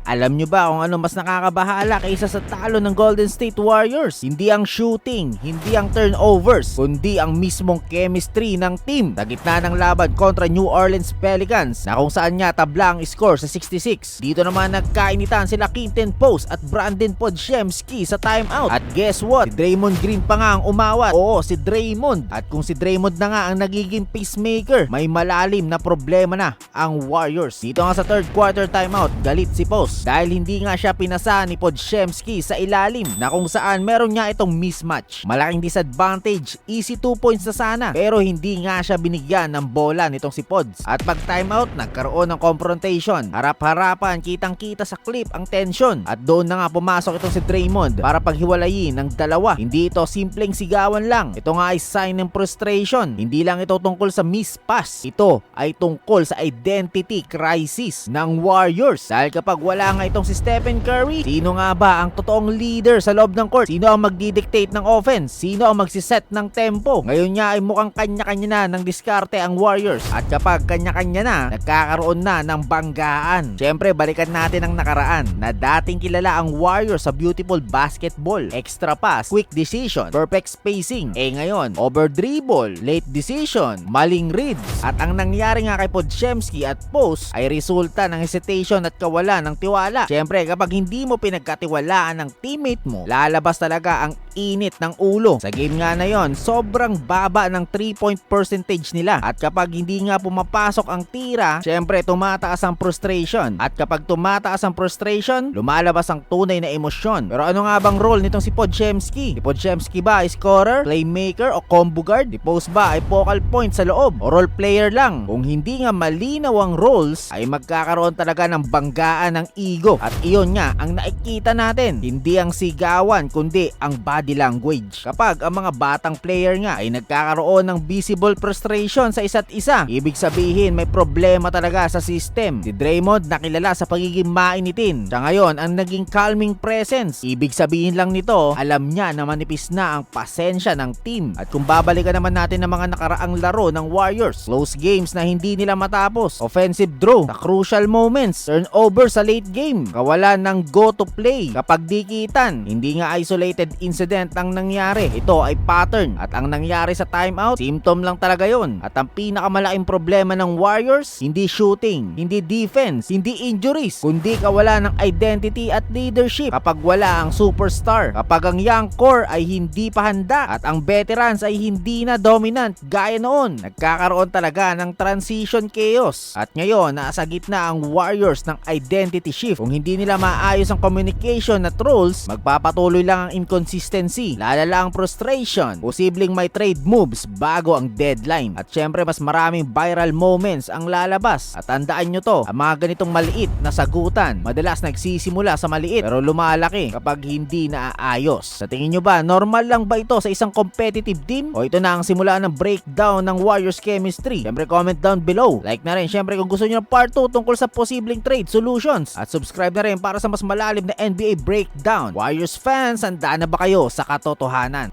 Alam nyo ba kung ano mas nakakabahala kaysa sa talo ng Golden State Warriors? Hindi ang shooting, hindi ang turnovers, kundi ang mismong chemistry ng team sa gitna ng laban kontra New Orleans Pelicans na kung saan nga tabla ang score sa 66. Dito naman nagkainitan sila Quinten Post at Brandon Podziemski sa timeout. At guess what? Si Draymond Green pa nga ang umawat. Oo, si Draymond. At kung si Draymond na nga ang nagiging peacemaker, may malalim na problema na ang Warriors. Dito nga sa third quarter timeout, galit si Post dahil hindi nga siya pinasa ni Podziemski sa ilalim na kung saan meron nga itong mismatch. Malaking disadvantage, easy 2 points na sana pero hindi nga siya binigyan ng bola nitong si Pods. At pag timeout, nagkaroon ng confrontation. Harap-harapan, kitang-kita sa clip ang tension at doon na nga pumasok itong si Draymond para paghiwalayin ng dalawa. Hindi ito simpleng sigawan lang. Ito nga ay sign ng frustration. Hindi lang ito tungkol sa miss pass. Ito ay tungkol sa identity crisis ng Warriors. Dahil kapag wala nga itong si Stephen Curry, sino nga ba ang totoong leader sa loob ng court? Sino ang magdidictate ng offense? Sino ang magsiset ng tempo? Ngayon nga ay mukhang kanya-kanya na ng diskarte ang Warriors. At kapag kanya-kanya na, nagkakaroon na ng banggaan. Siyempre, balikan natin ang nakaraan na dating kilala ang Warriors sa beautiful basketball, extra pass, quick decision, perfect spacing. Ngayon, over dribble, late decision, maling reads. At ang nangyari nga kay Podziemski at Post ay resulta ng hesitation at kawalan ng tiwala. Siyempre, kapag hindi mo pinagkatiwalaan ng teammate mo, lalabas talaga ang init ng ulo. Sa game nga na yon, sobrang baba ng 3-point percentage nila. At kapag hindi nga pumapasok ang tira, siyempre tumataas ang frustration. At kapag tumataas ang frustration, lumalabas ang tunay na emosyon. Pero ano nga bang role nitong si Podziemski? Si Podziemski ba ay scorer, playmaker o combo guard? Si Post ba ay focal point sa loob o role player lang? Kung hindi nga malinaw ang roles, ay magkakaroon talaga ng banggaan ng ego. At iyon nga ang nakikita natin. Hindi ang sigawan kundi ang body language. Kapag ang mga batang player nga ay nagkakaroon ng visible frustration sa isa't isa, ibig sabihin may problema talaga sa system. Si Draymond nakilala sa pagiging mainitin. Siya ngayon ang naging calming presence. Ibig sabihin lang nito, alam niya na manipis na ang pasensya ng team. At kung babalikan naman natin ng mga nakaraang laro ng Warriors, close games na hindi nila matapos, offensive draw sa crucial moments, turnover sa late game, kawalan ng go to play kapag dikitan. Hindi nga isolated incident ang nangyari. Ito ay pattern. At ang nangyari sa timeout, symptom lang talaga yon. At ang pinakamalaking problema ng Warriors, hindi shooting, hindi defense, hindi injuries, kundi kawalan ng identity at leadership. Kapag wala ang superstar, kapag ang young core ay hindi pa handa at ang veterans ay hindi na dominant gaya noon, nagkakaroon talaga ng transition chaos. At ngayon, nasa gitna ang Warriors ng identity shift. Kung hindi nila maayos ang communication at roles, magpapatuloy lang ang inconsistency, lalala ang frustration, posibleng may trade moves bago ang deadline. At syempre, mas maraming viral moments ang lalabas. At tandaan nyo to, ang mga ganitong maliit na sagutan, madalas nagsisimula sa maliit pero lumalaki kapag hindi naaayos. Sa tingin nyo ba, normal lang ba ito sa isang competitive team? O ito na ang simula ng breakdown ng Warriors chemistry? Syempre, comment down below. Like na rin, syempre, kung gusto nyo ng part 2 tungkol sa posibleng trade solutions. At subscribe na rin para sa mas malalim na NBA breakdown. Warriors fans, handa na ba kayo sa katotohanan?